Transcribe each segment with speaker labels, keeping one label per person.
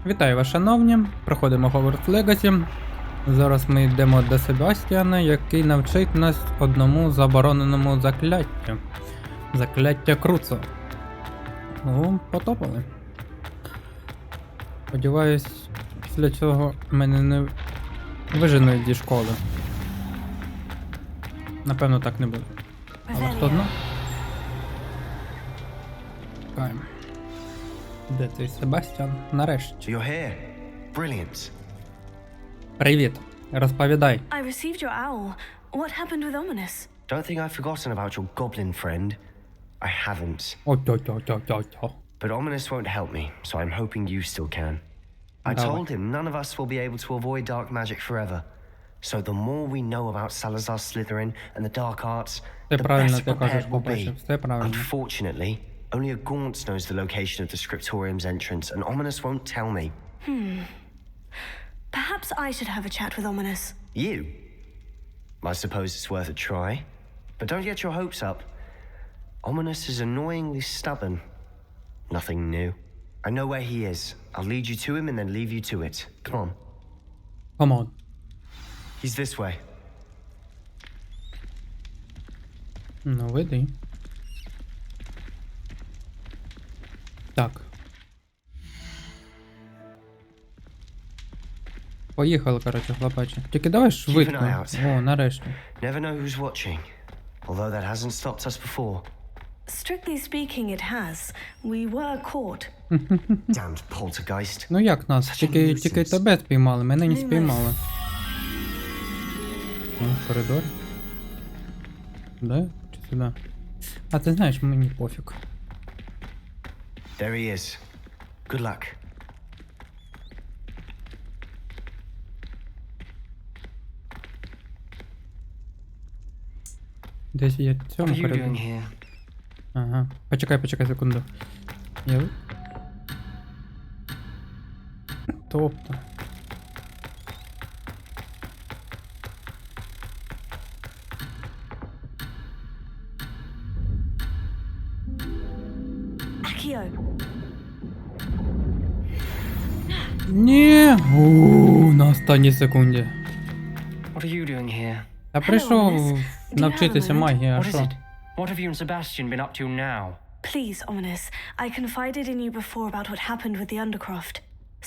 Speaker 1: Вітаю вас, шановні! Проходимо HOGWARTS LEGACY. Зараз ми йдемо до Себастьяна, який навчить нас одному забороненому закляттю. Закляття Круцо. Ну, потопали. Сподіваюсь, після цього мене не виженуть зі школи. Напевно, так не буде. Але хто одно? Чекаємо. Де цей Себастьян? Нарешті.
Speaker 2: You're here. Brilliant.
Speaker 1: Привіт. Розповідай.
Speaker 3: I received your owl. What happened with Ominous?
Speaker 2: Don't think I've forgotten about your goblin friend. I haven't.
Speaker 1: О-тьо-тьо-тьо-тьо-тьо.
Speaker 2: But Ominous won't help me, so I'm hoping you still can. I told him none of us will be able to avoid dark magic forever. So the more we know about Salazar Slytherin and the dark arts, the better prepared we'll be. Unfortunately, only a Gaunt knows the location of the Scriptorium's entrance, and Ominous won't tell me.
Speaker 3: Perhaps I should have a chat with Ominous.
Speaker 2: You? I suppose it's worth a try. But don't get your hopes up. Ominous is annoyingly stubborn. Nothing new. I know where he is. I'll lead you to him and then leave you to it. Come on.
Speaker 1: Come on.
Speaker 2: He's this way.
Speaker 1: Ну, веди. Так. Поїхали, коротше, хлопачі. Тільки давай швидко. О, нарешті.
Speaker 2: Never know who's watching. Although that hasn't stopped us before.
Speaker 3: Strictly speaking, it has. We were caught.
Speaker 2: Damned poltergeist.
Speaker 1: Ну як нас? Тільки тебе спіймали, мене не спіймали. Ну, в коридор. Да? Чи сюди? А ти знаєш, мені пофіг.
Speaker 2: There he is. Good luck.
Speaker 1: Десь є в цьому коридорі. Ага. Почекай секунду. Я... Тобто.
Speaker 3: Accio.
Speaker 1: Ні! На останній секунді.
Speaker 4: What are you doing here?
Speaker 1: Я прийшов навчитися магії, а
Speaker 4: What is
Speaker 1: що?
Speaker 4: it? What have you and Sebastian been up to now?
Speaker 3: Please, Ominous. I confided in you before about what happened with the Undercroft.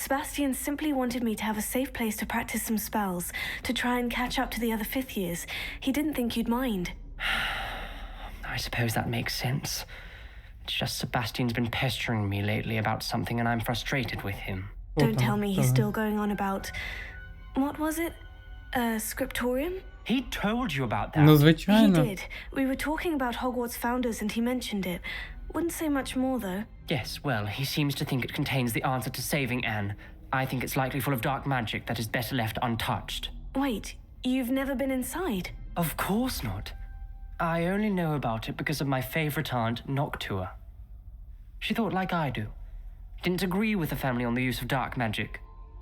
Speaker 3: Sebastian simply wanted me to have a safe place to practice some spells, to try and catch up to the other fifth years. He didn't think you'd mind.
Speaker 4: I suppose that makes sense. It's just Sebastian's been pestering me lately about something and I'm frustrated with him.
Speaker 3: Don't tell me he's still going on about... What was it? Scriptorium?
Speaker 4: He told you about that.
Speaker 1: Ну,
Speaker 3: He
Speaker 1: звичайно.
Speaker 3: did. We were talking about Hogwarts founders and he mentioned it. Wouldn't say much more, though.
Speaker 4: Yes, well, he seems to think it contains the answer to saving Anne. I think it's likely full of dark magic that is better left untouched.
Speaker 3: Wait, you've never been inside?
Speaker 4: Of course not. I only know about it because of my favorite aunt, Noctua. She thought like I do. Didn't agree with the family on the use of dark magic.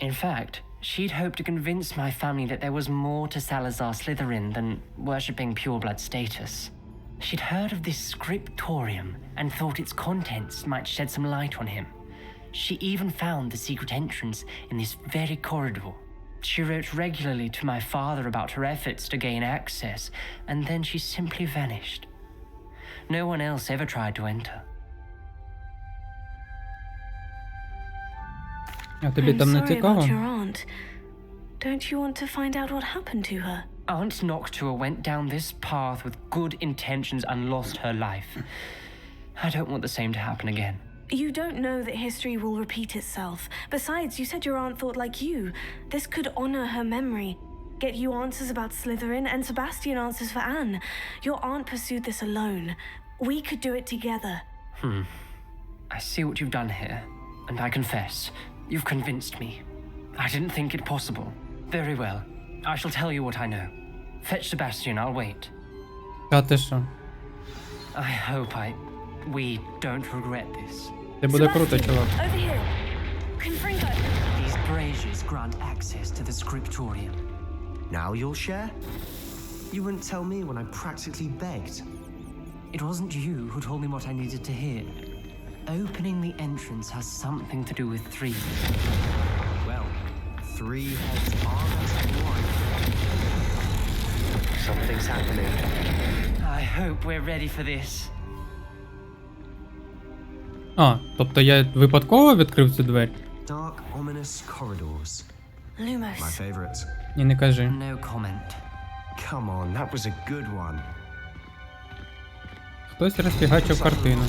Speaker 4: In fact, she'd hoped to convince my family that there was more to Salazar Slytherin than worshipping pureblood status. She'd heard of this scriptorium and thought its contents might shed some light on him. She even found the secret entrance in this very corridor. She wrote regularly to my father about her efforts to gain access, and then she simply vanished. No one else ever tried to enter.
Speaker 1: А тобі
Speaker 3: I'm
Speaker 1: там не
Speaker 3: sorry
Speaker 1: цікаво?
Speaker 3: about your aunt. Don't you want to find out what happened to her?
Speaker 4: Aunt Noctua went down this path with good intentions and lost her life. I don't want the same to happen again.
Speaker 3: You don't know that history will repeat itself. Besides, you said your aunt thought like you. This could honor her memory. Get you answers about Slytherin and Sebastian answers for Anne. Your aunt pursued this alone. We could do it together.
Speaker 4: I see what you've done here, and I confess, you've convinced me. I didn't think it possible. Very well. I shall tell you what I know. Fetch Sebastian, I'll wait.
Speaker 1: Та ти що?
Speaker 4: I hope we don't regret this.
Speaker 1: Це буде круто, чувак.
Speaker 3: Over here. Confringo.
Speaker 5: These braziers grant access to the scriptorium.
Speaker 2: Now you'll share? You wouldn't tell me when I practically begged.
Speaker 5: It wasn't you who told me what I needed to hear. Opening the entrance has something to do with 3.
Speaker 2: 3 heads are against 1. Something's happening.
Speaker 4: I hope we're ready for this.
Speaker 1: А, тобто я випадково відкрив цю двері?
Speaker 2: Dark, ominous corridors. My
Speaker 3: Lumos.
Speaker 2: favorite.
Speaker 1: І не кажи.
Speaker 5: No comment.
Speaker 2: Come on, that was a good one.
Speaker 1: Хтось розфігачив картину.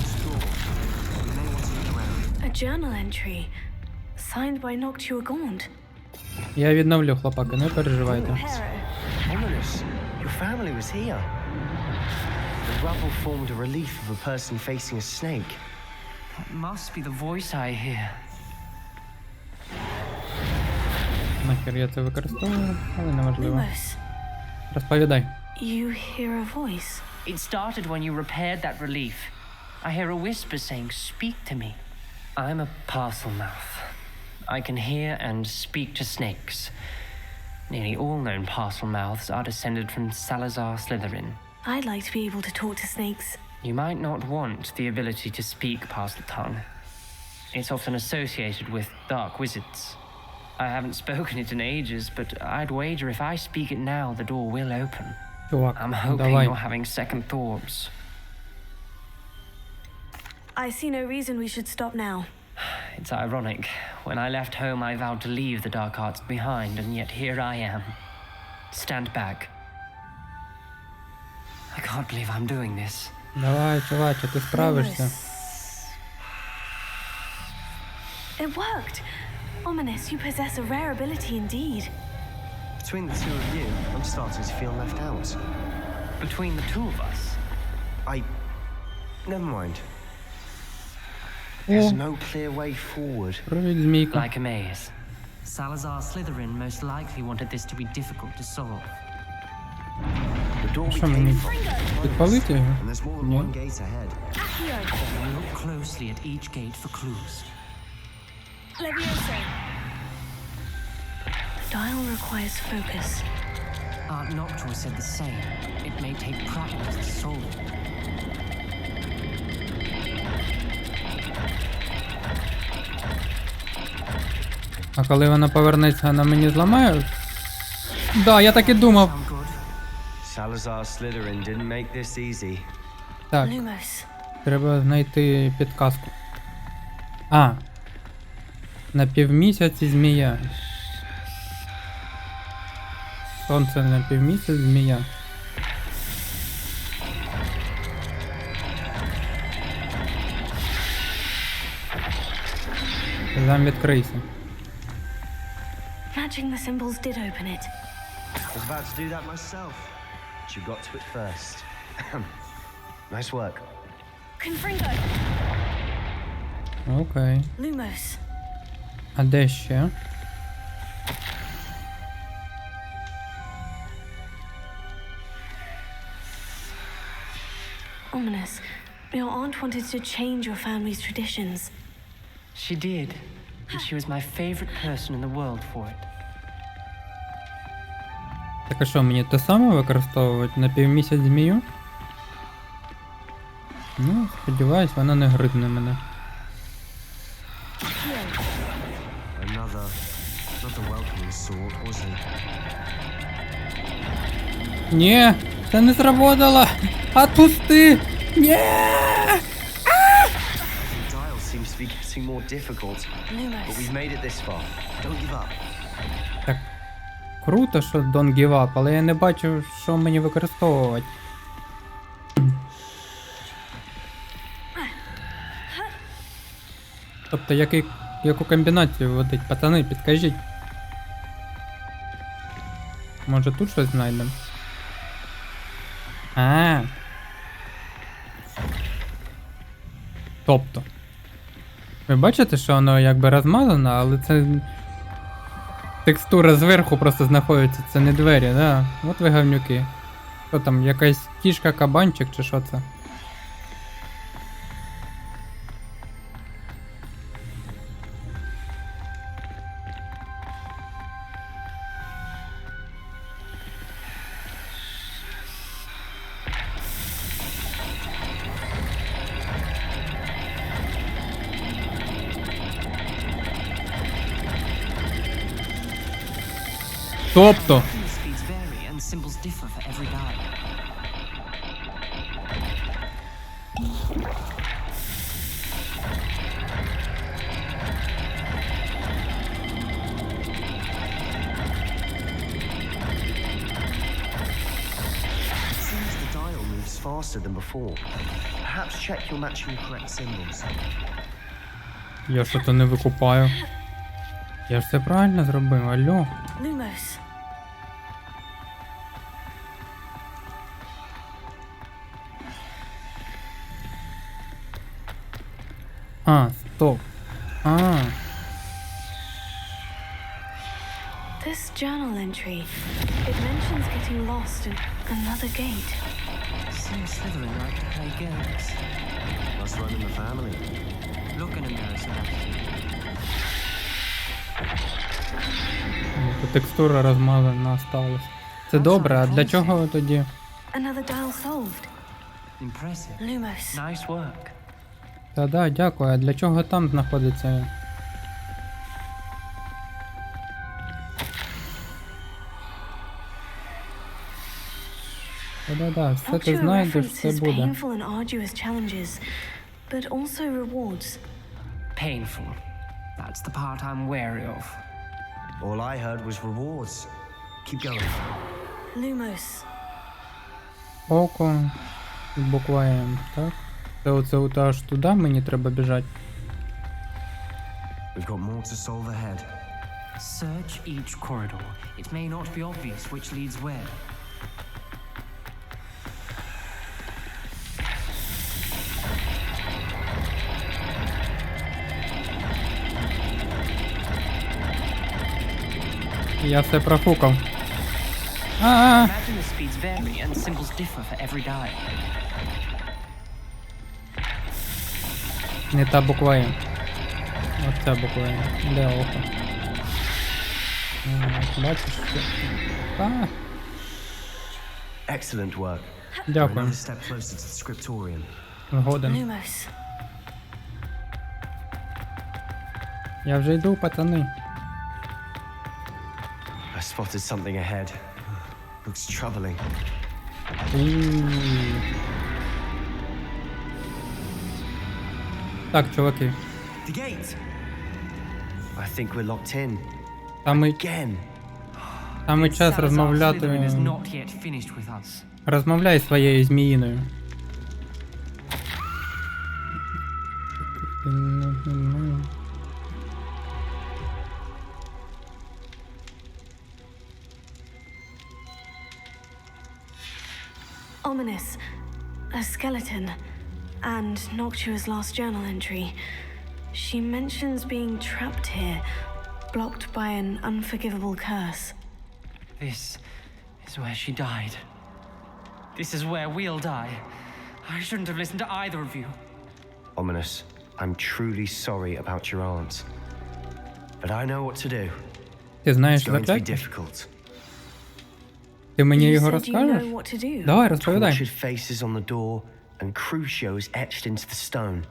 Speaker 3: A journal entry. Signed by Noctua Gaunt.
Speaker 1: Я відновлю, хлопаки, не переживайте.
Speaker 2: Ominous. Your family was here. The rubble formed a relief of a person facing a snake.
Speaker 4: That must be the voice I hear.
Speaker 1: Нахер я це використовую, але неважливо.
Speaker 3: Lumos.
Speaker 1: Розповідай.
Speaker 3: You hear a voice.
Speaker 4: It started when you repaired that relief. I hear a whisper saying, "Speak to me." I'm a parcel mouth. I can hear and speak to snakes. Nearly all known parcel mouths are descended from Salazar Slytherin.
Speaker 3: I'd like to be able to talk to snakes.
Speaker 4: You might not want the ability to speak parcel tongue. It's often associated with dark wizards. I haven't spoken it in ages, but I'd wager if I speak it now, the door will open.
Speaker 1: Чувак,
Speaker 4: I'm hoping
Speaker 1: давай.
Speaker 4: you're having second thoughts.
Speaker 3: I see no reason we should stop now.
Speaker 4: It's ironic. When I left home, I vowed to leave the dark arts behind, and yet here I am. Stand back. I can't believe I'm doing this.
Speaker 1: Давай, чуваче, ти справишся.
Speaker 3: It worked. Ominous, you possess a rare ability indeed.
Speaker 2: Between the two of you, I'm starting to feel left out.
Speaker 4: Between the two of us,
Speaker 2: Never mind.
Speaker 1: О,
Speaker 2: There's no clear way forward.
Speaker 1: привіт, змійка.
Speaker 4: like a maze.
Speaker 5: Salazar Slytherin most likely wanted this to be difficult to solve.
Speaker 2: The door we
Speaker 1: Що
Speaker 2: came
Speaker 1: мені?
Speaker 2: from,
Speaker 1: Підпалити його?
Speaker 2: and there's more than
Speaker 1: Yeah.
Speaker 2: one gate ahead.
Speaker 5: Look closely at each gate for clues.
Speaker 3: Levioso. Dial requires focus.
Speaker 5: Aunt Noctua said the same. It may take practice to solve it.
Speaker 1: А коли вона повернеться, вона мені зламає? Да, я так і думав.
Speaker 5: Sound good?
Speaker 2: Salazar Slytherin didn't make this easy.
Speaker 1: Так,
Speaker 3: Lumos.
Speaker 1: треба знайти підказку. А. На півмісяці змія. Сонце на півмісяць змія. Зам відкрийся.
Speaker 3: Matching the symbols did open it.
Speaker 2: I was about to do that myself, but you got to it first. Nice work.
Speaker 3: Confringo.
Speaker 1: Окей.
Speaker 3: Lumos.
Speaker 1: А де ще?
Speaker 3: Ominous. Your aunt wanted to change your family's traditions.
Speaker 4: She did, and she was my favorite person in the world for it.
Speaker 1: Так а що, мені те саме використовувати на півмісяць змію? Ну, сподіваюсь, вона не гризне мене.
Speaker 2: Another welcoming sort, wasn't it?
Speaker 1: Ні, це не зработало! Отпусти! Ні!
Speaker 2: The dial seems to be getting more difficult, but
Speaker 3: Lumos.
Speaker 2: we've made it this far. Don't give up.
Speaker 1: Так, круто, що don't give up, але я не бачу, що мені використовувати. Тобто, яку комбінацію вводить? Пацани, підкажіть. Може тут щось знайдемо? А. Тобто. Ви бачите, що воно якби розмазано, але це текстура зверху просто знаходиться, це не двері, да? От ви говнюки. Що там, якась кішка, кабанчик чи що це? Тобто,
Speaker 5: Document speeds vary and symbols differ for every die.
Speaker 2: Seems the dial moves faster than before. Perhaps check you're matching the correct symbols.
Speaker 1: я що-то не викупаю. Я ж все правильно зробив, алло.
Speaker 3: Lumos.
Speaker 1: А, стоп. А,
Speaker 3: This journal entry, it mentions getting lost in another gate.
Speaker 5: Seems Slytherin like to play games.
Speaker 2: Must run in the family.
Speaker 5: Look in a mirror, Sebastian.
Speaker 1: ну, текстура розмазана осталась. Це добре, а для чого тоді?
Speaker 3: Another dial solved.
Speaker 5: Impressive.
Speaker 3: Lumos.
Speaker 5: Nice work.
Speaker 1: Та да, дякую, а для чого там знаходиться? Та-да-да, все ти
Speaker 3: Noctua
Speaker 1: знайдеш, все
Speaker 3: references
Speaker 1: буде.
Speaker 3: painful and arduous challenges, but also rewards.
Speaker 5: Painful. That's the part I'm wary of.
Speaker 2: All I heard was rewards. Keep going.
Speaker 3: Lumos.
Speaker 1: Око, буква М, так? Це оце от аж туди мені треба біжати.
Speaker 2: We've got more to solve ahead.
Speaker 5: Search each corridor. It may not be obvious which leads where.
Speaker 1: Я все профукав. А,
Speaker 5: Imagine the speeds vary and symbols differ for every die.
Speaker 1: не та буква М. Оця буква М. Де око? От, бачиш? А,
Speaker 2: Excellent work.
Speaker 1: дякую.
Speaker 2: Another step closer to the scriptorium.
Speaker 1: Згоден.
Speaker 3: Lumos.
Speaker 1: Я вже йду, пацани.
Speaker 2: I spotted something ahead. Looks troubling.
Speaker 1: Так, чуваки.
Speaker 2: The gate! I think we're locked in.
Speaker 1: Саме
Speaker 2: Again.
Speaker 1: час
Speaker 5: Salazar
Speaker 1: розмовляти.
Speaker 5: Slytherin is not yet finished with us.
Speaker 1: Розмовляй зі своєю зміїною.
Speaker 3: Ominous. A skeleton. And Noctua's last journal entry. She mentions being trapped here, blocked by an unforgivable curse.
Speaker 5: This is where she died. This is where we'll die. I shouldn't have listened to either of you.
Speaker 2: Ominous, I'm truly sorry about your aunt. But I know what to do.
Speaker 1: Ти знаєш
Speaker 2: It's going to be
Speaker 1: закляття?
Speaker 2: difficult.
Speaker 1: Ти мені
Speaker 3: You
Speaker 1: його
Speaker 3: said you
Speaker 1: розкажеш?
Speaker 3: know what to do.
Speaker 1: Давай, розповідай.
Speaker 2: Tortured faces on the door and crucios etched into the stone.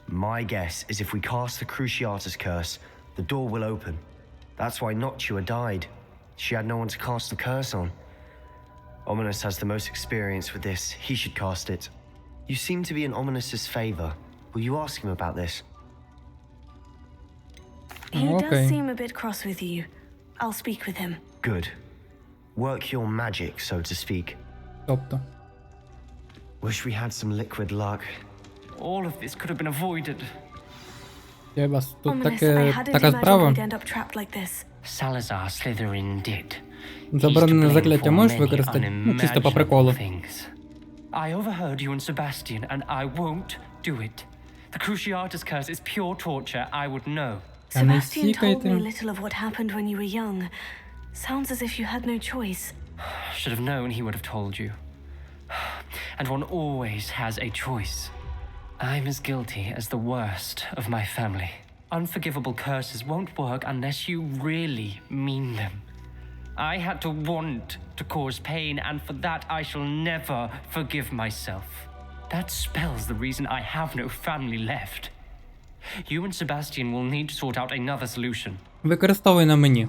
Speaker 2: My guess is if we cast the Cruciatus curse, the door will open. That's why Noctua died. She had no one to cast the curse on. Ominous has the most experience with this. He should cast it. You seem to be in Ominous's favor. Will you ask him about this?
Speaker 3: He
Speaker 1: Okay.
Speaker 3: does seem a bit cross with you. I'll speak with him.
Speaker 2: Good. Work your magic, so to speak.
Speaker 1: Тобто.
Speaker 2: Wish we had some liquid luck.
Speaker 5: All of this could have been avoided.
Speaker 1: Я вас тут
Speaker 3: Ominous, I
Speaker 1: таке,
Speaker 3: hadn't
Speaker 1: така
Speaker 3: imagined
Speaker 1: справа.
Speaker 3: we'd end up trapped like this.
Speaker 5: Salazar Slytherin did.
Speaker 1: Заборонене
Speaker 5: He's to blame
Speaker 1: закляття
Speaker 5: for
Speaker 1: можеш
Speaker 5: many
Speaker 1: використати? Ну, чисто по
Speaker 5: unimaginable
Speaker 1: приколу.
Speaker 5: things. I overheard you and Sebastian, and I won't do it. The Cruciatus curse is pure torture. I would know.
Speaker 1: Та не
Speaker 3: Sebastian told me
Speaker 1: сікайте.
Speaker 3: little of what happened when you were young. Sounds as if you had no choice.
Speaker 5: Should have known he would have told you. And one always has a choice. I'm as guilty as the worst of my family. Unforgivable curses won't work unless you really mean them. I had to want to cause pain, and for that I shall never forgive myself. That spells the reason I have no family left. You and Sebastian will need to sort out another solution.
Speaker 1: Використовуй на мені.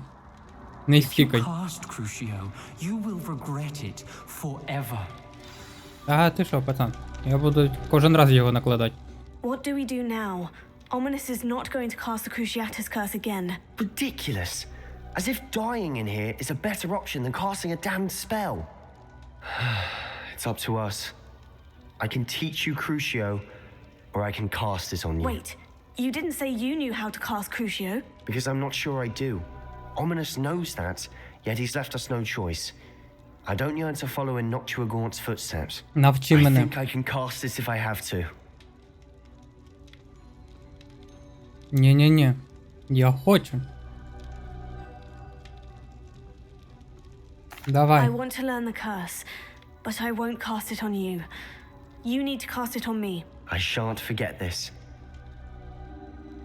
Speaker 1: Не
Speaker 5: If you
Speaker 1: стікай.
Speaker 5: cast Crucio, you will regret it forever.
Speaker 1: Ага, ти що, пацан? Я буду кожен раз його накладати.
Speaker 3: What do we do now? Ominous is not going to cast the Cruciatus curse again.
Speaker 2: Ridiculous. As if dying in here is a better option than casting a damned spell. It's up to us. I can teach you Crucio, or I can cast it on you.
Speaker 3: Wait, you didn't say you knew how to cast Crucio?
Speaker 2: Because I'm not sure I do. Ominous knows that, yet he's left us no choice. I don't yearn to follow in HOGWARTS footsteps.
Speaker 1: Навчи
Speaker 2: I
Speaker 1: мене.
Speaker 2: think I can cast it if I have to.
Speaker 1: Ні-ні-ні. Я хочу. Давай.
Speaker 3: I want to learn the curse, but I won't cast it on you. You need to cast it on me.
Speaker 2: I shan't forget this.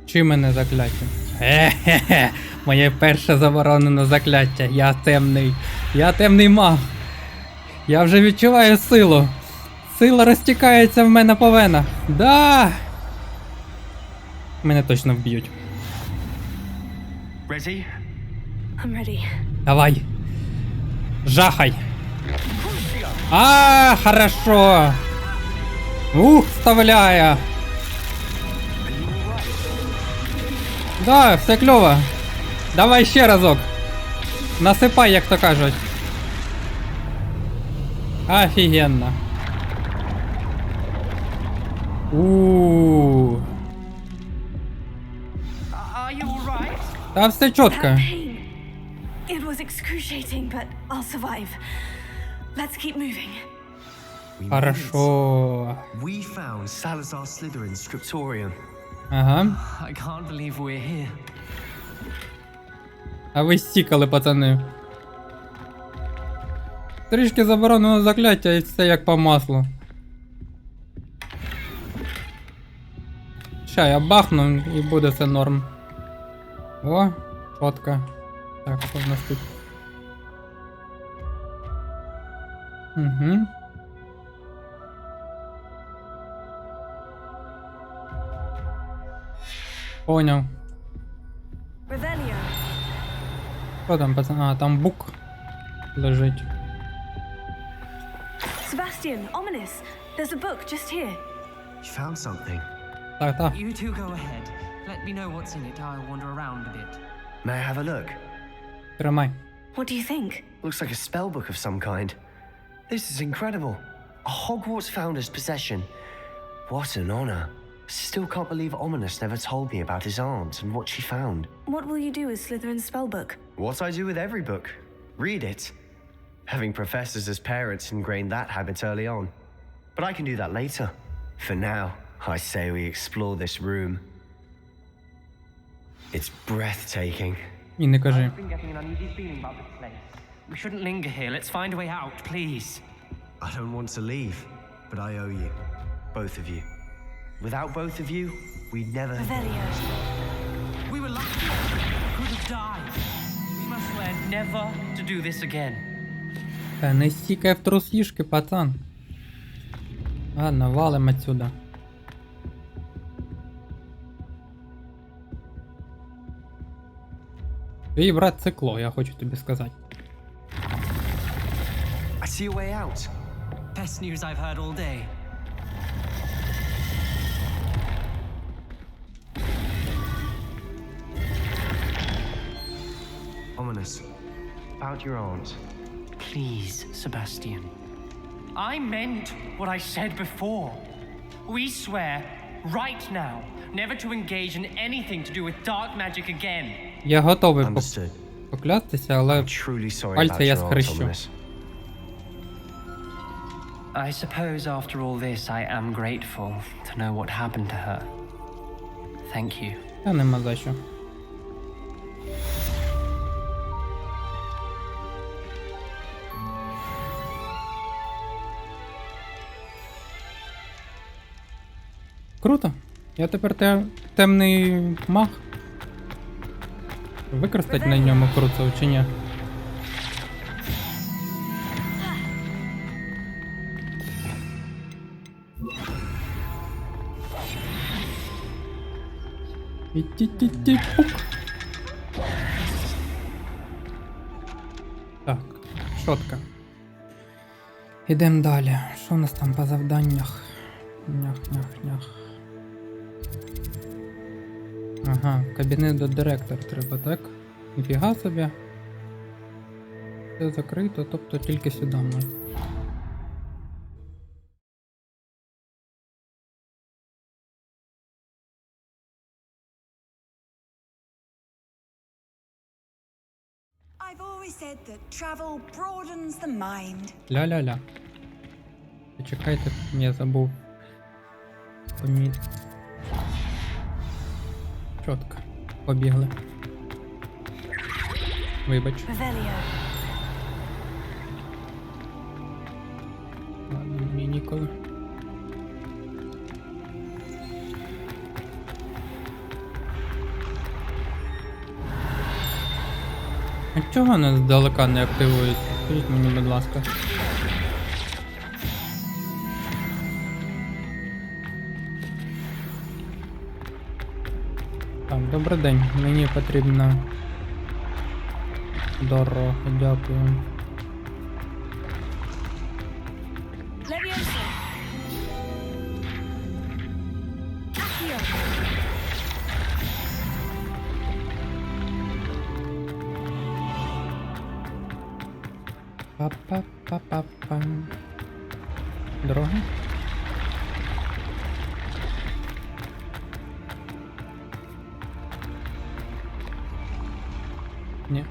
Speaker 1: Чи мене закляття? Хе-хе-хе. Моє перше заборонене закляття. Я темний маг. Я вже відчуваю силу. Сила розтікається в мене по венах. Да! Мене точно вб'ють.
Speaker 2: Ready?
Speaker 3: I'm ready.
Speaker 1: Давай. Жахай. А, хорошо. Вставляє. Да, все кльово. Давай ще разок. Насипай, як то кажуть. Офігенно. У.
Speaker 5: Are you alright?
Speaker 1: Та все чітко.
Speaker 3: That pain. It was excruciating, but I'll survive. Let's keep moving.
Speaker 2: We made it.
Speaker 1: Хорошо.
Speaker 2: We found Salazar Slytherin's scriptorium.
Speaker 1: Ага.
Speaker 5: I can't believe we're here.
Speaker 1: А ви стікали, пацани. Трішки заборонено закляття і все як по маслу. Ща я бахну і буде все норм. О, чітко. Так, що в нас тут? Угу. Поняв.
Speaker 3: Revelio.
Speaker 1: Що там, пацан? А, там бук лежить.
Speaker 3: Sebastian, Ominous. There's a book just here.
Speaker 2: You found something.
Speaker 1: Так, так.
Speaker 5: You two go ahead. Let me know what's in it. I'll wander around a bit.
Speaker 2: May I have a look?
Speaker 1: Тримай.
Speaker 3: What do you think?
Speaker 2: Looks like a spell book of some kind. This is incredible. A Hogwarts founder's possession. What an honor. Still can't believe Ominous never told me about his aunt and what she found.
Speaker 3: What will you do with Slytherin's spellbook?
Speaker 2: What I do with every book. Read it. Having professors as parents ingrained that habit early on. But I can do that later. For now, I say we explore this room. It's breathtaking.
Speaker 1: І не кажи.
Speaker 5: I've been getting an uneasy feeling about this place. We shouldn't linger here. Let's find a way out, please.
Speaker 2: I don't want to leave, but I owe you. Both of you. Without both of you, we'd never...
Speaker 3: Revelio.
Speaker 5: We were lucky. Could have died. We must swear never to do this again.
Speaker 1: Та не стікай в трусішки, пацан. Ладно, валим отсюда. Твій брат цикло, я хочу тобі сказати.
Speaker 2: I see a way out.
Speaker 5: Best news I've heard all day.
Speaker 2: Ominous. About your aunt.
Speaker 5: Please, Sebastian. I meant what I said before. We swear, right now, never to engage in anything to do with dark magic again.
Speaker 1: Я готовий
Speaker 2: Understood.
Speaker 1: поклястися, але
Speaker 2: I'm truly sorry
Speaker 1: пальця
Speaker 2: about
Speaker 1: я
Speaker 2: your aunt,
Speaker 1: схрещу.
Speaker 2: Ominous.
Speaker 5: I suppose after all this, I am grateful to know what happened to her. Thank you.
Speaker 1: Та нема за що. Круто. Я тепер темний маг. Використати на ньому круто чи ні? Ті-ті-ті-пук. Чотко. Ідемо далі. Що у нас там по завданнях? Нях. Ага, в кабінет до директора треба, так? Ніфіга собі. Все закрито, тобто тільки сюди можна.
Speaker 6: I've always said that travel broadens the mind.
Speaker 1: Ля-ля-ля. Почекайте, я забув. Чотко. Побігли. Вибач.
Speaker 3: Revelio.
Speaker 1: Ладно, мені ніколи. А чого вона здалека не активується? Скажіть мені, будь ласка. Так, добрий день. Мені потрібна дорога, дякую.
Speaker 3: Levioso. Accio.
Speaker 1: Па-па-па-па-па. Дорога? Ні.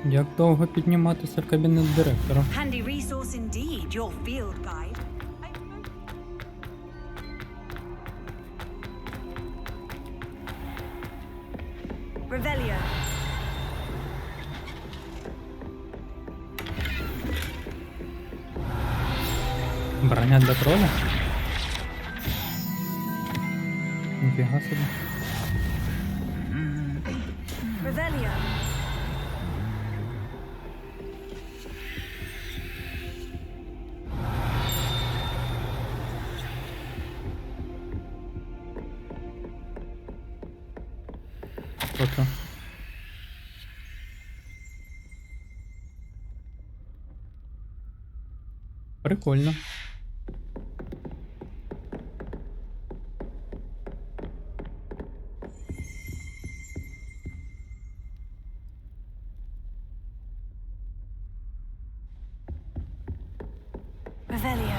Speaker 1: Як довго підніматися в кабінет директора?
Speaker 6: Handy resource indeed, your field guide.
Speaker 3: Revelio.
Speaker 1: Броня для троля? Ніфіга собі.
Speaker 3: Revelio.
Speaker 1: Що це? Прикольно.
Speaker 3: Revelio.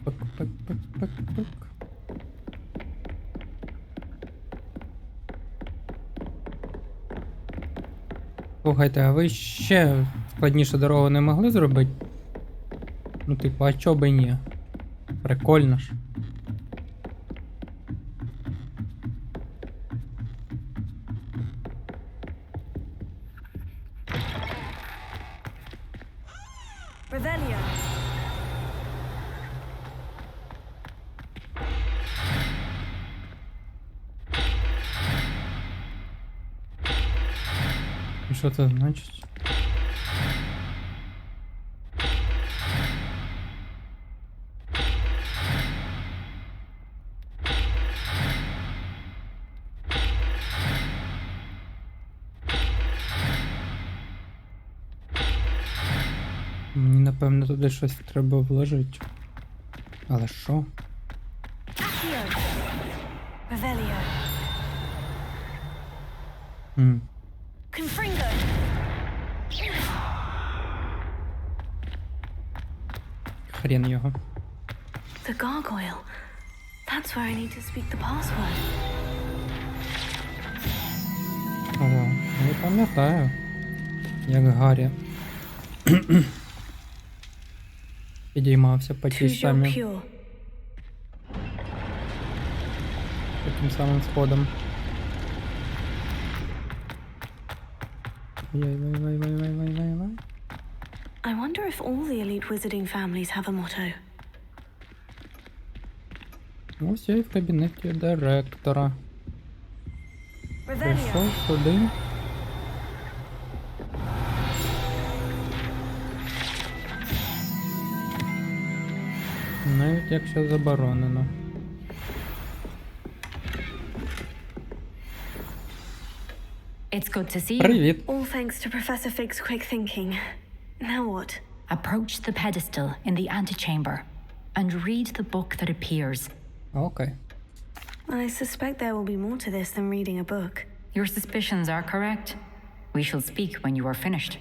Speaker 1: Пик-пик-пик-пик-пик. Слухайте, а ви ще складнішу дорогу не могли зробити? Ну типу, а чо би ні? Прикольно ж.
Speaker 3: Revelio.
Speaker 1: І що це значить? Мені напевно туди щось треба вложити. Але що?
Speaker 3: Accio. Revelio. Confringo.
Speaker 1: Хрен його.
Speaker 3: The gargoyle. That's where I need to speak the password.
Speaker 1: Ого, не пам'ятаю, як Гаррі підіймався по тій
Speaker 3: Toujours
Speaker 1: самій,
Speaker 3: pure.
Speaker 1: по тим самим сходам. Вай.
Speaker 3: I wonder if all the elite wizarding families have a motto.
Speaker 1: Ось я і в кабінеті директора. Прийшов сюди. Навіть якщо заборонено.
Speaker 7: It's good to see you.
Speaker 1: Привіт.
Speaker 3: All thanks to Professor Fig's quick thinking. Now what?
Speaker 7: Approach the pedestal in the antechamber and read the book that appears.
Speaker 1: Окей.
Speaker 3: I suspect there will be more to this than reading a book.
Speaker 7: Your suspicions are correct. We shall speak when you are finished.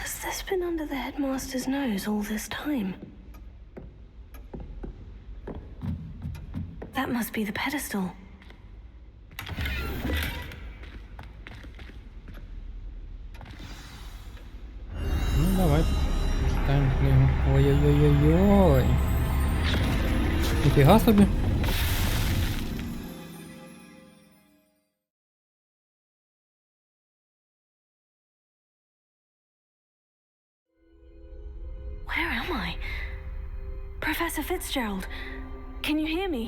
Speaker 3: Has this been under the headmaster's nose all this time? That must be the pedestal.
Speaker 1: Ну, давай. Читаємо книгу. Ой-ой-ой-ой-ой. Ніфіга собі.
Speaker 3: Where am I? Professor Fitzgerald, can you hear me?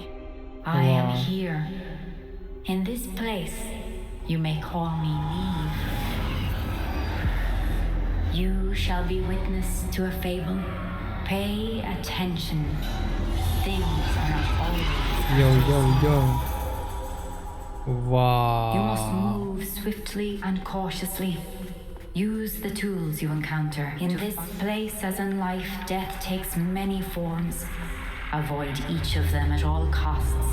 Speaker 7: I am here. In this place, you may call me Neve. You shall be witness to a fable. Pay attention. Things are not always.
Speaker 1: Йоу-йоу-йоу.
Speaker 7: You must
Speaker 1: Вау.
Speaker 7: move swiftly and cautiously. Use the tools you encounter. In this place, as in life, death takes many forms. Avoid each of them at all costs.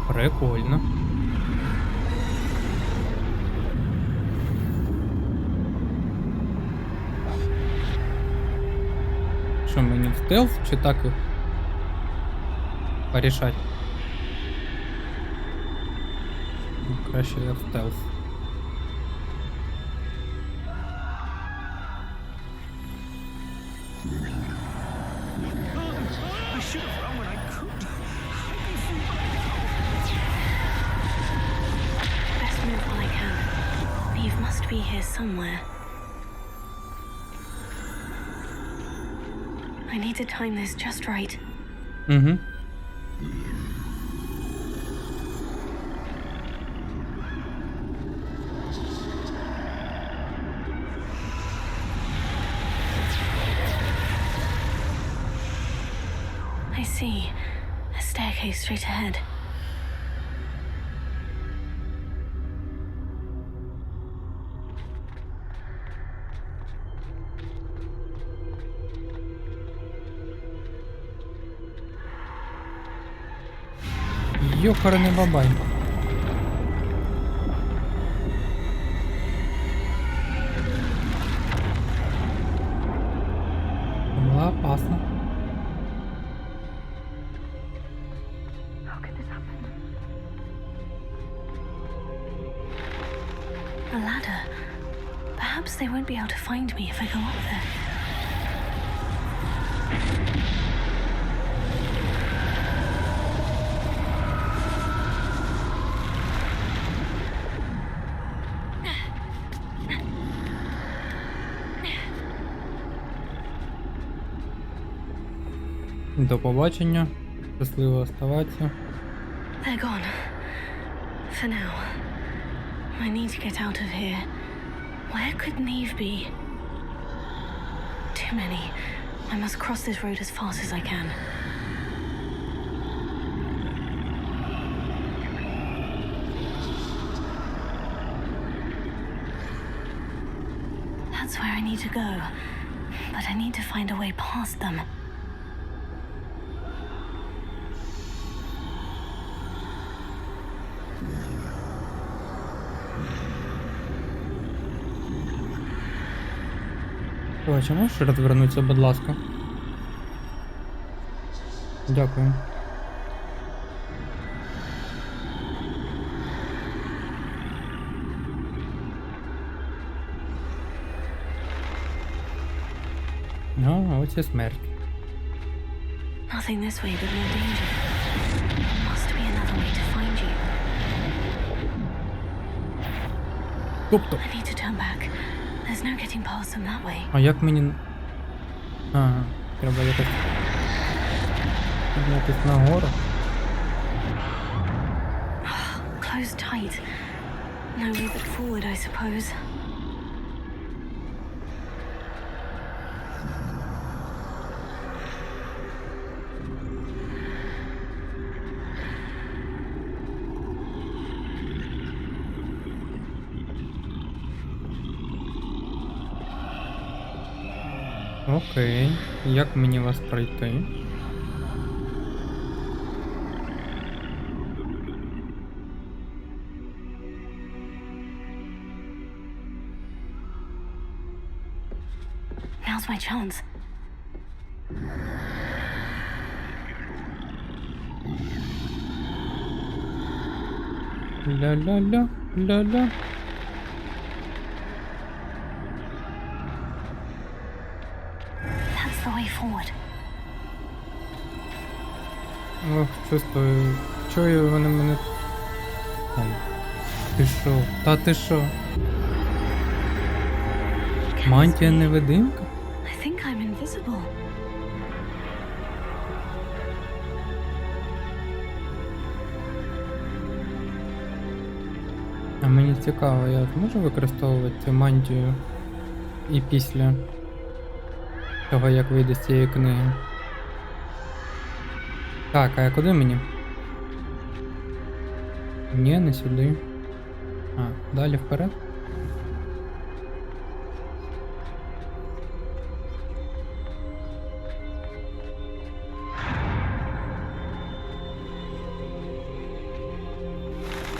Speaker 1: Прикольно. Що мені стелс чи так і порішать? Краще я в стелс.
Speaker 3: Best move while I can. Neve must be here somewhere. I need to time this just right.
Speaker 1: Угу.
Speaker 3: I see. A staircase straight ahead.
Speaker 1: Ёкарный бабай. Было опасно.
Speaker 3: How could this happen? A ladder. Perhaps they won't be able to find me if I go up there.
Speaker 1: До побачення. Щасливо оставатися.
Speaker 3: They're gone. For now. I need to get out of here. Where could Neve be? Too many. I must cross this road as fast as I can. That's where I need to go. But I need to find a way past them.
Speaker 1: Ой, чи можеш розвернутися, будь ласка? Дякую. А ось і смерть.
Speaker 3: Nothing this way but more danger. There must be another way to find you.
Speaker 1: Тобто,
Speaker 3: I need to turn back. There's no getting past them that way.
Speaker 1: а як мені... Ага, треба якось... піднятись нагору.
Speaker 3: Closed tight. No way but forward, I suppose.
Speaker 1: Окей, як мені вас пройти?
Speaker 3: Now's my chance.
Speaker 1: Ля-ля-ля, ля-ля.
Speaker 3: That's the way forward.
Speaker 1: Ох, чую вони мене... Ай. Ти шо? Та ти шо? Мантія невидимка?
Speaker 3: I think I'm invisible.
Speaker 1: А мені цікаво, я зможу використовувати цю мантію і після того, як вийде з цієї книги? Так, а куди мені? Ні, не сюди. А, далі вперед?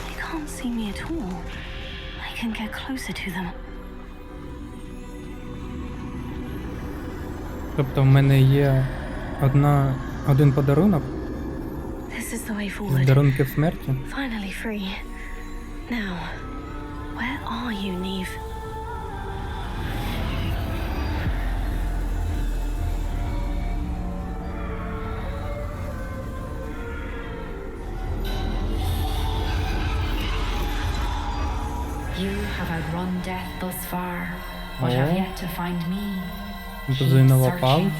Speaker 3: They can't see me at all. I can get closer to them.
Speaker 1: Тобто в мене є один подарунок
Speaker 3: This is the way
Speaker 1: з
Speaker 3: forward.
Speaker 1: дарунків смерті.
Speaker 3: Finally free. Now, where are you, Neve?
Speaker 7: You have outrun death thus far, but have yet to find me. Keep
Speaker 1: Бузинова
Speaker 7: searching,
Speaker 1: палиця.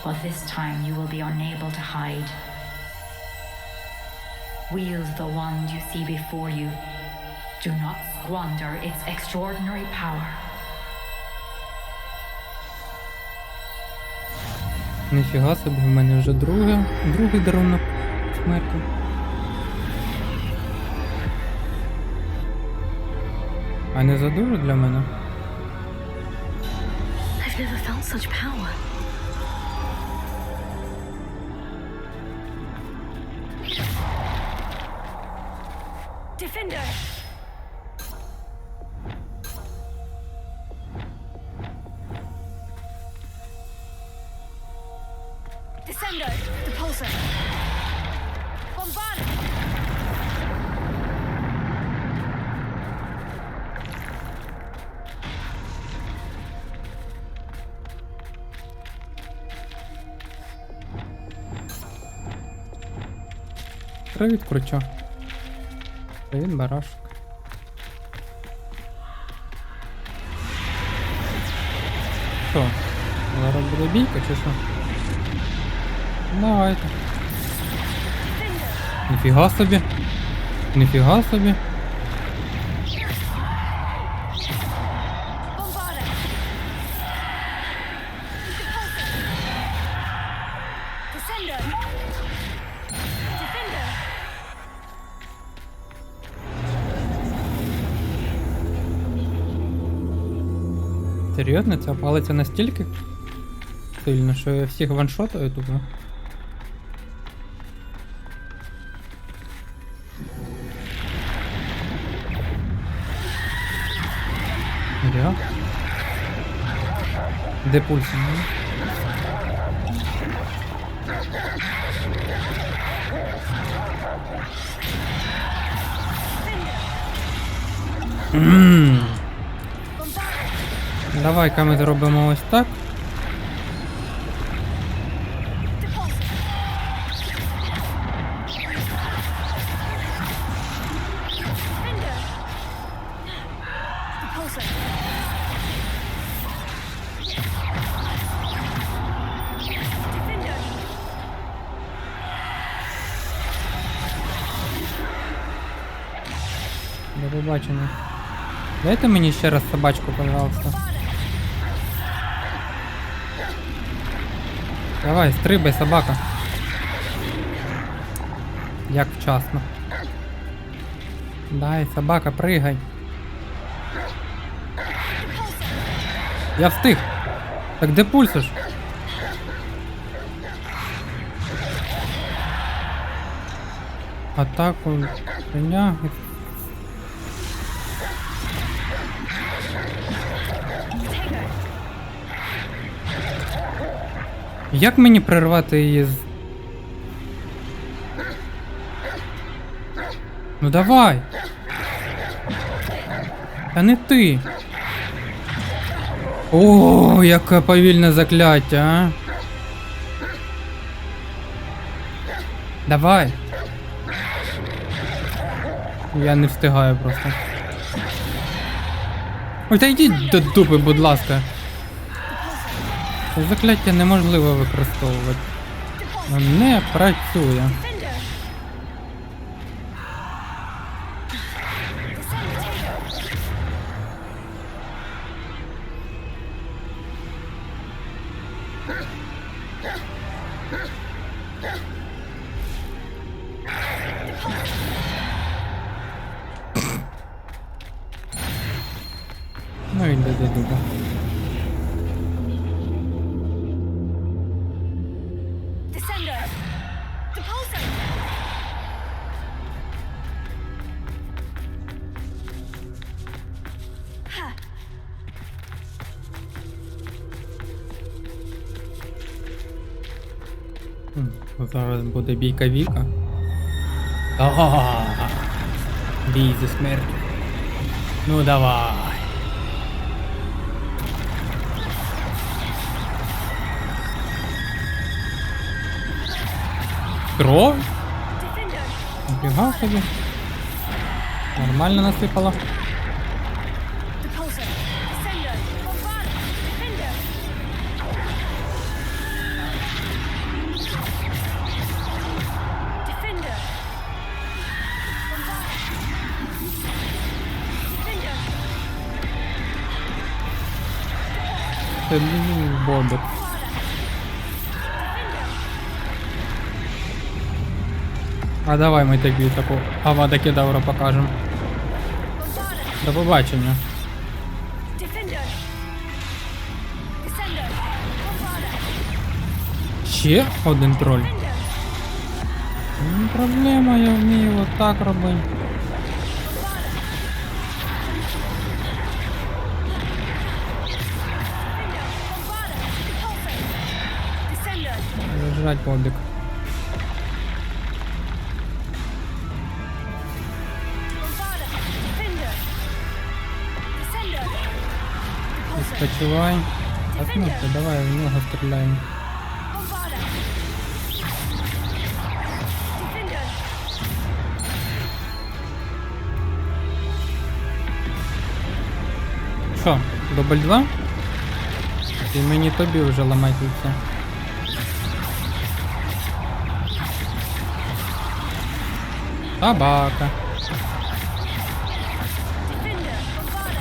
Speaker 7: but this time you will be unable to hide. Wield the wand you see before you. Do not squander its extraordinary power.
Speaker 1: Ніфіга собі, в мене вже другий дарунок смерті. А не задуже для мене?
Speaker 3: I've never felt such power. Defender! Descendo! Depulsor! Bombard!
Speaker 1: Привіт, кручо. Привіт, барашок. Що? Зараз буде бійка чи що? Давайте. Ніфіга собі. Ніфіга собі.
Speaker 3: Bombarda! Descendo! Defender!
Speaker 1: Серйозно, ця палиця настільки сильна, що я всіх ваншотаю тупо? Реально? Де пульс? Давай-ка ми зробимо ось так. До побачення. Дайте мені ще раз собачку, пожалуйста. Давай, стрибай, собака. Як вчасно. Дай, собака, пригай. Я встиг. Так де пульсиш? Атаку коня. Як мені прервати її з... Ну давай! Та не ти! О, яке повільне закляття, а! Давай! Я не встигаю просто. Ой, та йдіть до дупи, будь ласка. Це закляття неможливо використовувати. Воно не працює. Ну йде до дуба.
Speaker 3: Descender! Depulso! Ha!
Speaker 1: Зараз буде бійка Віка. Ага! Бій зі смертю. Ну давай! Кров? Ніфіга собі. Нормально насипало.
Speaker 3: Depulso! Descender! Bombard! Defender! Defender! Bombard! Defender!
Speaker 1: Це бобик. А давай ми тобі таку авада-кедавра покажемо. До побачення.
Speaker 3: Defender! Descender! Bombard!
Speaker 1: Ще один троль. Не проблема, я вмію отак робити.
Speaker 3: Descender!
Speaker 1: Лежать бобик.
Speaker 3: Bombard! Defender! Descender!
Speaker 1: Відпочивай. Так, ну, то давай в нього стріляємо.
Speaker 3: Bombard! Defender!
Speaker 1: Що, дубль 2? І мені тобі вже ламати все. Собака.
Speaker 3: Defender! Bombard!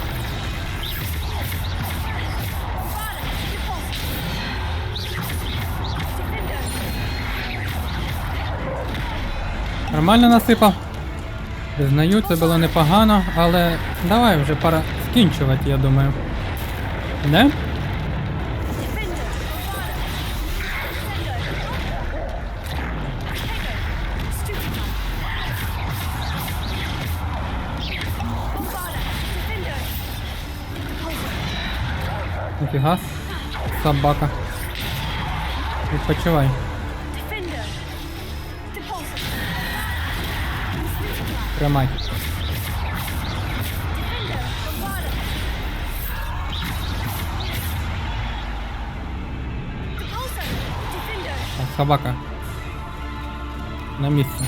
Speaker 1: Нормально насипав. Признаю, це було непогано, але давай вже пора скінчувати, я думаю. Не? Ніфіга. Собака. Відпочивай. Тримай. Так, собака. На місці.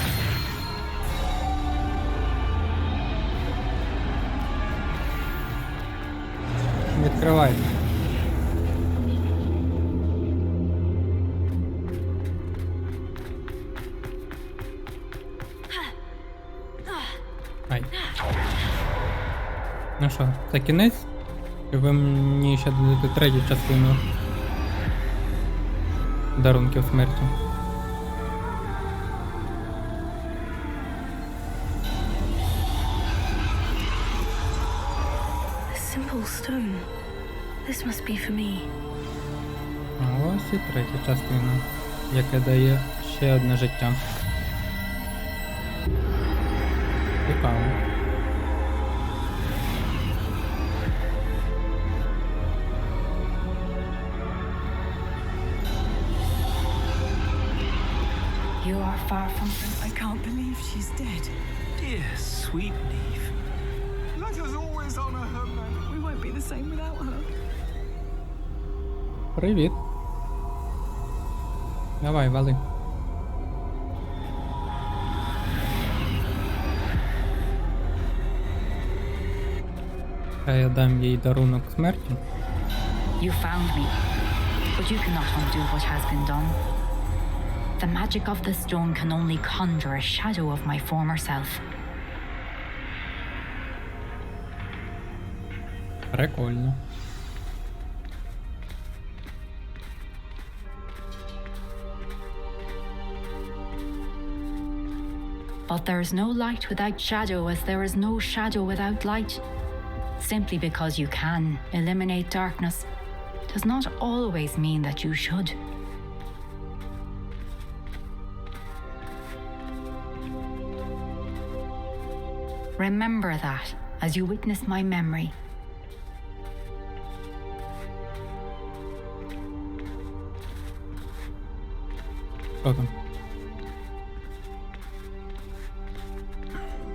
Speaker 1: Відкривай. Ай. Ну що, це кінець? Чи ви мені ще дадете третю частину дарунків смерті?
Speaker 3: A simple stone. This must be for me.
Speaker 1: А ось і третя частина, яка дає ще одне життя. Цікаво.
Speaker 7: You are far from...
Speaker 6: I can't believe she's dead.
Speaker 8: Dear sweet Neve.
Speaker 6: Let us always honor her memory. We won't be the same without her.
Speaker 1: Привіт. Давай, вали. А я дам їй дарунок смерті.
Speaker 7: You found me, but you cannot undo what has been done. The magic of the stone can only conjure a shadow of my former self.
Speaker 1: Прикольно.
Speaker 7: But there is no light without shadow, as there is no shadow without light. Simply because you can eliminate darkness does not always mean that you should. Remember that as you witness my memory.
Speaker 1: Що там?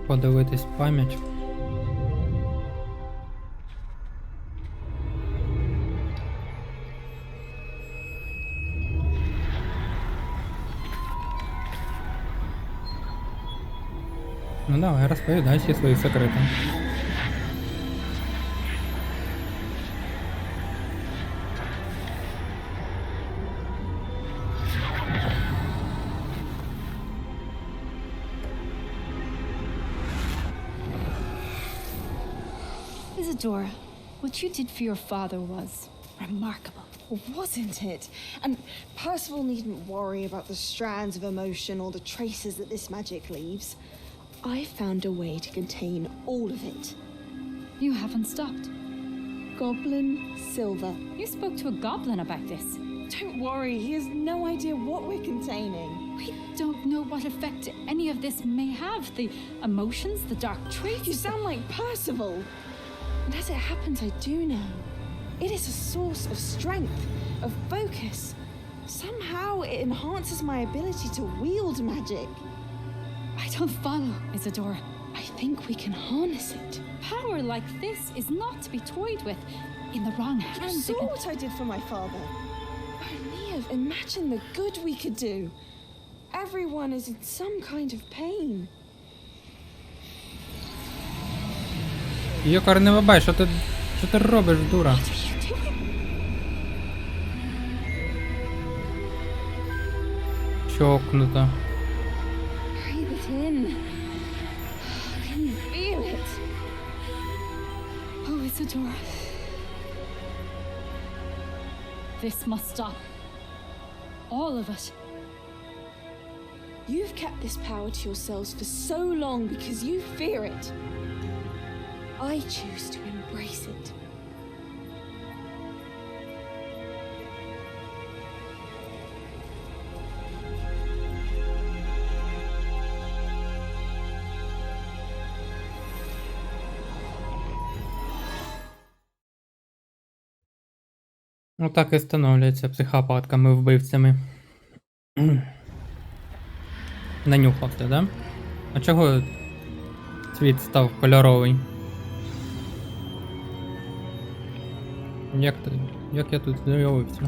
Speaker 1: Подивитись пам'ять. Ну давай, розповідай всі свої секрети.
Speaker 9: Isadora, what you did for your father was remarkable.
Speaker 10: Wasn't it? And Percival needn't worry about the strands of emotion or the traces that this magic leaves. I found a way to contain all of it.
Speaker 9: You haven't stopped.
Speaker 10: Goblin Silver.
Speaker 9: You spoke to a goblin about this.
Speaker 10: Don't worry, he has no idea what we're containing.
Speaker 9: We don't know what effect any of this may have. The emotions, the dark traits.
Speaker 10: You sound like Percival. And as it happens, I do know. It is a source of strength, of focus. Somehow it enhances my ability to wield magic.
Speaker 9: I don't follow, Isadora.
Speaker 10: I think we can harness it.
Speaker 9: Power like this is not to be toyed with. In the wrong
Speaker 10: You
Speaker 9: hands,
Speaker 10: saw what I did for my father. Oh, Neve, imagine the good we could do. Everyone is in some kind of pain.
Speaker 1: Йокар, не бабай, що ти робиш, дура? Чокнута.
Speaker 10: Breathe it in. Can you feel it?
Speaker 9: Oh, Isadora. This must stop. All of it.
Speaker 10: You've kept this power to yourselves for so long because you fear it. I choose to embrace it.
Speaker 1: Отак і становляться психопатками-вбивцями. Нанюхався, да? А чого світ став кольоровий? Як я тут з'явився?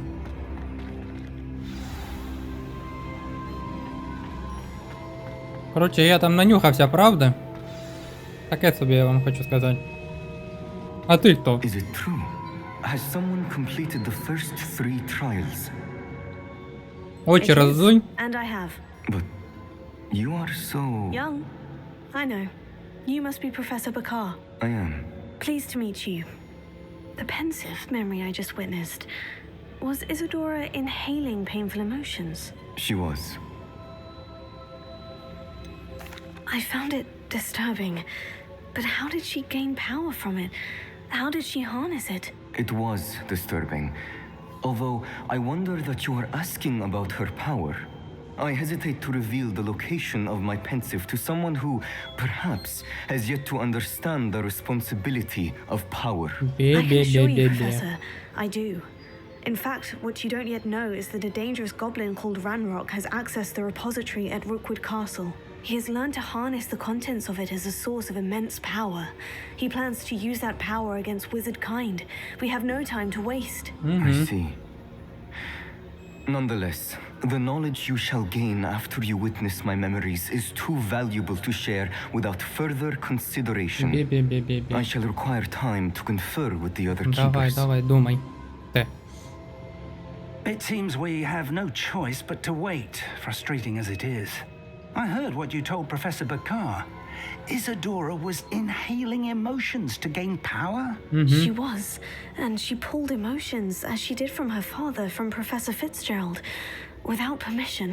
Speaker 1: Коротше, я там нанюхався, правда? Таке собі я вам хочу сказати. А ти хто?
Speaker 8: Is it true? Has someone completed the first 3 trials?
Speaker 1: Очі
Speaker 3: It is,
Speaker 1: роззунь.
Speaker 3: and I have.
Speaker 8: But you are so...
Speaker 3: Young. I know. You must be Professor Bakar.
Speaker 8: I am.
Speaker 3: Pleased to meet you. The pensive memory I just witnessed. Was Isadora inhaling painful emotions?
Speaker 8: She was.
Speaker 3: I found it disturbing. But how did she gain power from it? How did she harness it?
Speaker 8: It was disturbing. Although I wonder that you are asking about her power. I hesitate to reveal the location of my pensive to someone who, perhaps, has yet to understand the responsibility of power.
Speaker 3: I can assure you, Professor, I do. In fact, what you don't yet know is that a dangerous goblin called Ranrock has accessed the repository at Rookwood Castle. He has learned to harness the contents of it as a source of immense power. He plans to use that power against wizard kind. We have no time to waste.
Speaker 8: I see. Nonetheless, the knowledge you shall gain after you witness my memories is too valuable to share without further consideration. I shall require time to confer with the other keepers.
Speaker 1: Давай, думай.
Speaker 11: It seems we have no choice but to wait, frustrating as it is. I heard what you told Professor Bakar. Isadora was inhaling emotions to gain power?
Speaker 3: She was, and she pulled emotions, as she did from her father, from Professor Fitzgerald, without permission.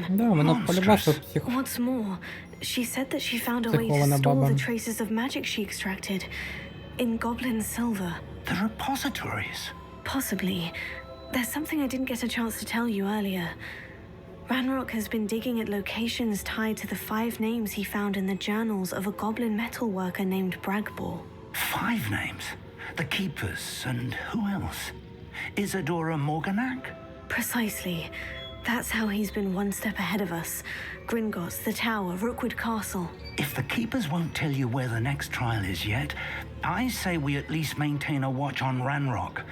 Speaker 3: What's more, she said that she found a way to store the traces of magic she extracted in goblin silver.
Speaker 11: The repositories?
Speaker 3: Possibly. There's something I didn't get a chance to tell you earlier. Ranrock has been digging at locations tied to the 5 names he found in the journals of a goblin metalworker named Bragbor.
Speaker 11: 5 names? The Keepers, and who else? Isadora Morganac?
Speaker 3: Precisely. That's how he's been one step ahead of us. Gringotts, the Tower, Rookwood Castle.
Speaker 11: If the Keepers won't tell you where the next trial is yet, I say we at least maintain a watch on Ranrock.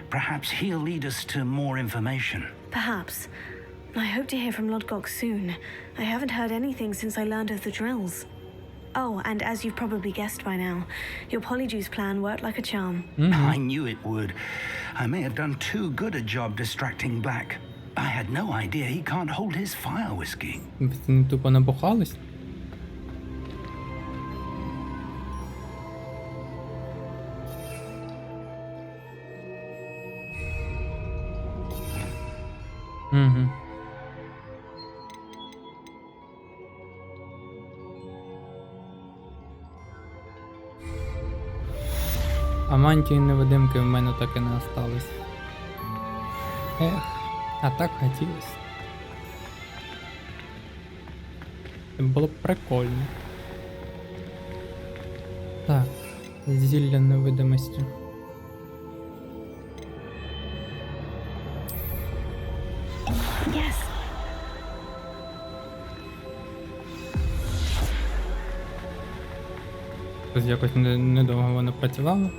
Speaker 11: Perhaps he'll lead us to more information.
Speaker 3: Perhaps. I hope to hear from Lodgok soon. I haven't heard anything since I learned of the drills. Oh, and as you've probably guessed by now, your polyjuice plan worked like a charm.
Speaker 11: I knew it would. I may have done too good a job distracting Black. I had no idea he can't hold his fire whiskey.
Speaker 1: Тупо набухались. А мантії невидимки в мене так і не остались. А так хотілося. Це було б прикольно. Так, зілля невидимості.
Speaker 3: Yes.
Speaker 1: Ось якось недовго воно працювало.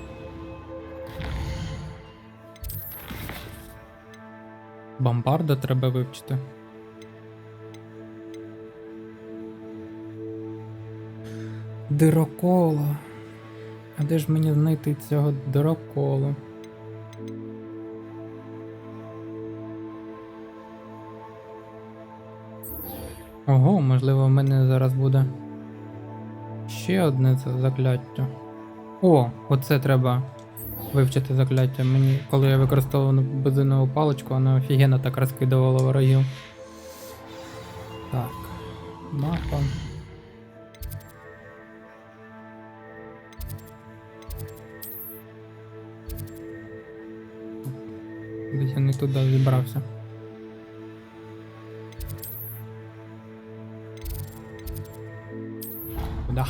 Speaker 1: Бомбарда треба вивчити. Дирокола. А де ж мені знайти цього дироколу? Ого, можливо в мене зараз буде ще одне це закляття. О, оце треба вивчити закляття. Мені, коли я використовував бензинову паличку, вона офігенно так розкидувала ворогів. Так, мапа. Десь я не туди зібрався. Куда?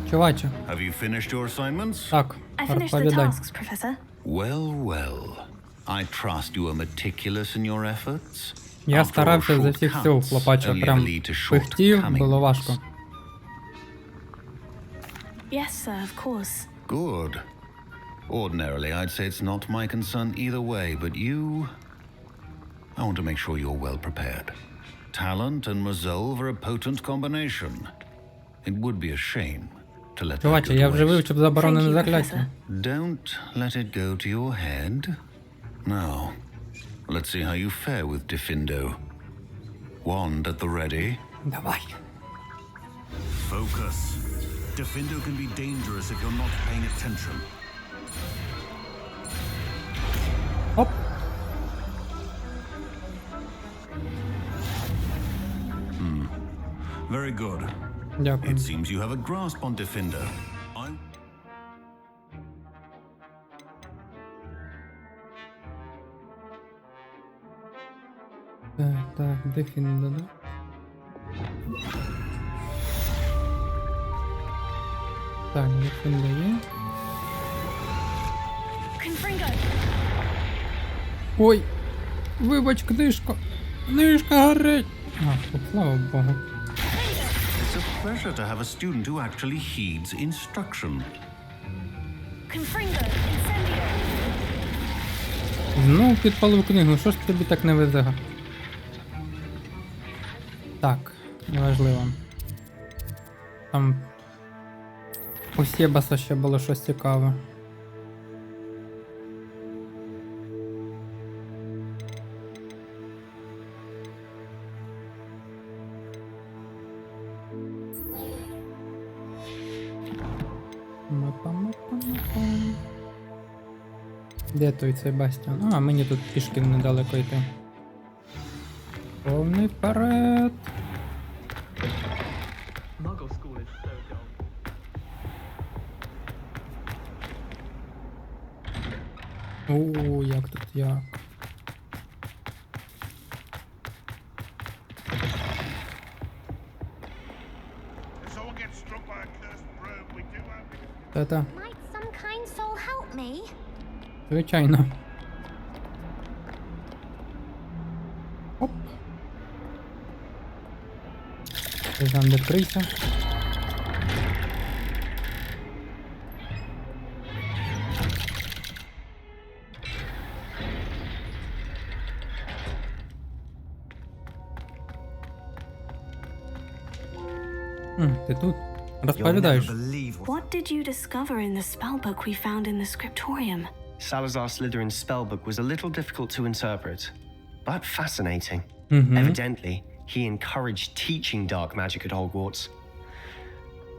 Speaker 1: Чуваче.
Speaker 12: Have you finished your assignments?
Speaker 1: Так,
Speaker 3: I finished the tasks, Professor.
Speaker 12: Well, well. I trust you are meticulous in your efforts.
Speaker 1: Я старався за всіх сил, хлопаче, прям пихтів, було важко.
Speaker 3: Yes, sir, of course.
Speaker 12: Good. Ordinarily, I'd say it's not my concern either way, but you... I want to make sure you're well prepared. Talent and resolve are a potent combination. It would be a shame to let that
Speaker 1: Чуваче,
Speaker 12: go
Speaker 1: я
Speaker 12: to
Speaker 1: вже
Speaker 12: waste.
Speaker 1: вивчив заборонене закляття.
Speaker 12: Don't let it go to your head. Now, let's see how you fare with Diffindo. Wand at the ready.
Speaker 1: Давай.
Speaker 12: Focus. Diffindo can be dangerous if you're not paying attention.
Speaker 1: Оп.
Speaker 12: Very good.
Speaker 1: Дякую.
Speaker 12: It seems you have a grasp on Diffindo.
Speaker 1: Так, де Фіндо, да? Так, де Фіндо є?
Speaker 3: Confringo!
Speaker 1: Ой! Вибач, книжка! Книжка горить! А, слава Богу.
Speaker 12: It's a pleasure to have a student who actually heeds instruction.
Speaker 3: Confringo! Incendio!
Speaker 1: Знов підпалив книгу, що ж тобі так не везе? Так, неважливо. Там у Себаса ще було щось цікаве. Де той Себастьян? А, мені тут пішки недалеко йти. Повний вперед! О, як тут як. Та-та.
Speaker 13: Might some kind soul help me?
Speaker 1: Звичайно. Оп. Сержант, відкрийся. Ти тут? Розповідаєш.
Speaker 3: What did you discover in the spellbook we found in the scriptorium?
Speaker 2: Salazar Slytherin's spellbook was a little difficult to interpret, but fascinating. Evidently, he encouraged teaching dark magic at Hogwarts.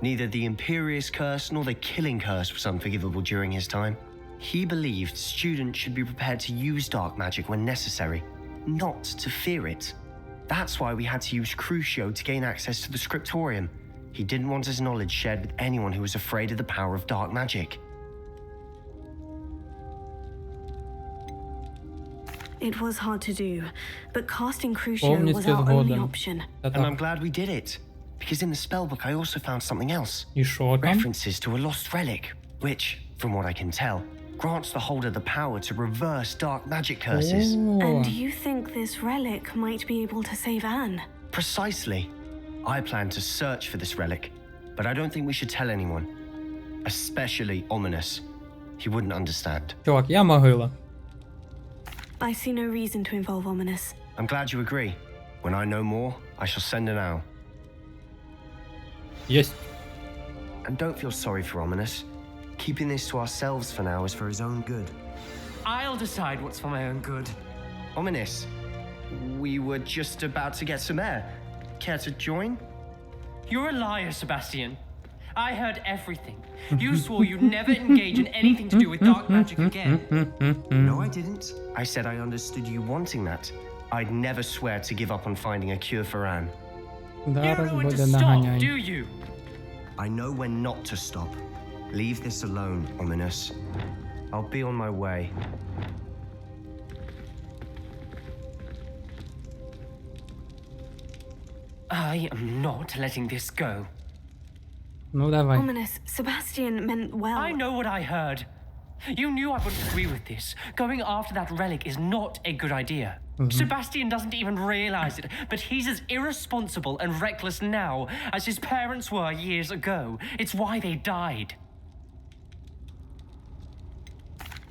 Speaker 2: Neither the Imperious Curse nor the Killing Curse was unforgivable during his time. He believed students should be prepared to use dark magic when necessary, not to fear it. That's why we had to use Crucio to gain access to the scriptorium. He didn't want his knowledge shared with anyone who was afraid of the power of dark magic.
Speaker 3: It was hard to do, but casting Crucio was our only option.
Speaker 2: And I'm glad we did it, because in the spellbook I also found something else.
Speaker 1: You sure?
Speaker 2: References to a lost relic, which, from what I can tell, grants the holder the power to reverse dark magic curses.
Speaker 3: And you think this relic might be able to save Anne?
Speaker 2: Precisely. I plan to search for this relic, but I don't think we should tell anyone. Especially Ominous. He wouldn't understand.
Speaker 1: Чувак, я могила.
Speaker 3: I see no reason to involve Ominous.
Speaker 2: I'm glad you agree. When I know more, I shall send an owl.
Speaker 1: Yes.
Speaker 2: And don't feel sorry for Ominous. Keeping this to ourselves for now is for his own good.
Speaker 4: I'll decide what's for my own good.
Speaker 2: Ominous, we were just about to get some air. Care to join?
Speaker 4: You're a liar, Sebastian. I heard everything. You swore you'd never engage in anything to do with dark magic again.
Speaker 2: No, I didn't. I said I understood you wanting that. I'd never swear to give up on finding a cure for Anne.
Speaker 4: You know when to stop, do you?
Speaker 2: I know when not to stop. Leave this alone, Ominous. I'll be on my way.
Speaker 4: I am not letting this go.
Speaker 1: Ну давай.
Speaker 3: Ominous, Sebastian meant well.
Speaker 4: I know what I heard.
Speaker 5: You knew I wouldn't agree with this. Going after that relic is not a good idea. Sebastian doesn't even realize it, but he's as irresponsible and reckless now as his parents were years ago. It's why they died.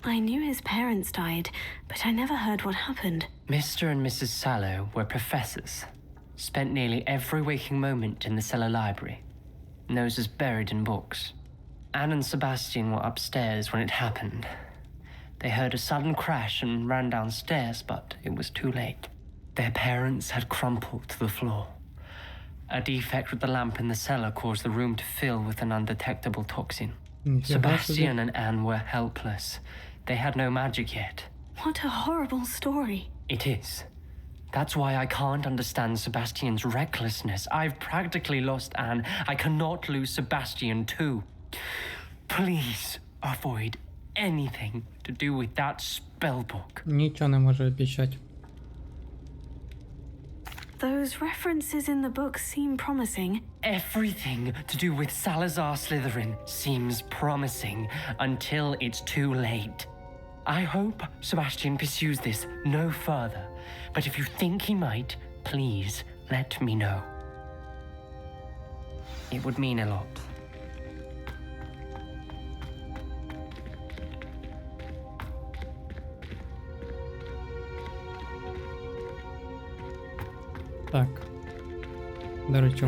Speaker 3: I knew his parents died, but I never heard what happened.
Speaker 5: Mr. and Mrs. Sallow were professors. Spent nearly every waking moment in the cellar library. Noses buried in books. Anne and Sebastian were upstairs when it happened. They heard a sudden crash and ran downstairs, but it was too late. Their parents had crumpled to the floor. A defect with the lamp in the cellar caused the room to fill with an undetectable toxin. Sebastian and Anne were helpless. They had no magic yet.
Speaker 3: What a horrible story.
Speaker 5: It is. That's why I can't understand Sebastian's recklessness. I've practically lost Anne. I cannot lose Sebastian too. Please avoid anything to do with that spellbook.
Speaker 1: Нічого не можу обіцяти.
Speaker 3: Those references in the book seem promising.
Speaker 5: Everything to do with Salazar Slytherin seems promising until it's too late. I hope Sebastian pursues this no further, but if you think he might, please let me know. It would mean a lot.
Speaker 1: Так. До речі,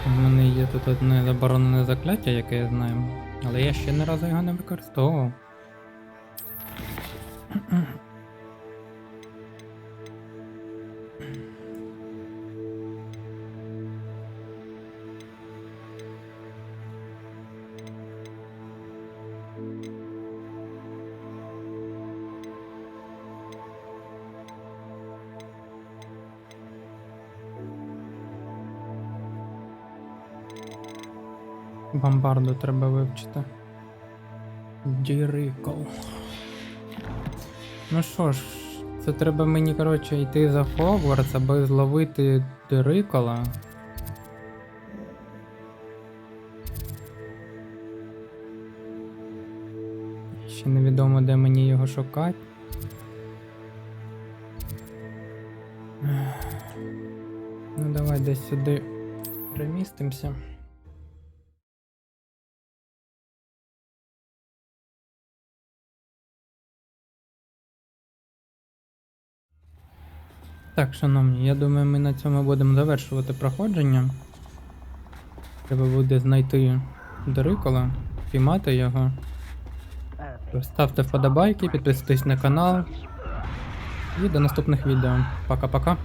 Speaker 1: в мене є тут одне заборонене закляття, яке я знаю, але я ще ні разу його не використовував. Бомбарду треба вивчити. Дірикл. Ну що ж, це треба мені, коротше, йти за Хогвартс, аби зловити Дирикола. Ще невідомо, де мені його шукати. Ну давай десь сюди перемістимося. Так, шановні, я думаю, ми на цьому будемо завершувати проходження. Треба буде знайти Дирикола, піймати його. Ставте вподобайки, підписуйтесь на канал. І до наступних відео. Пока-пока.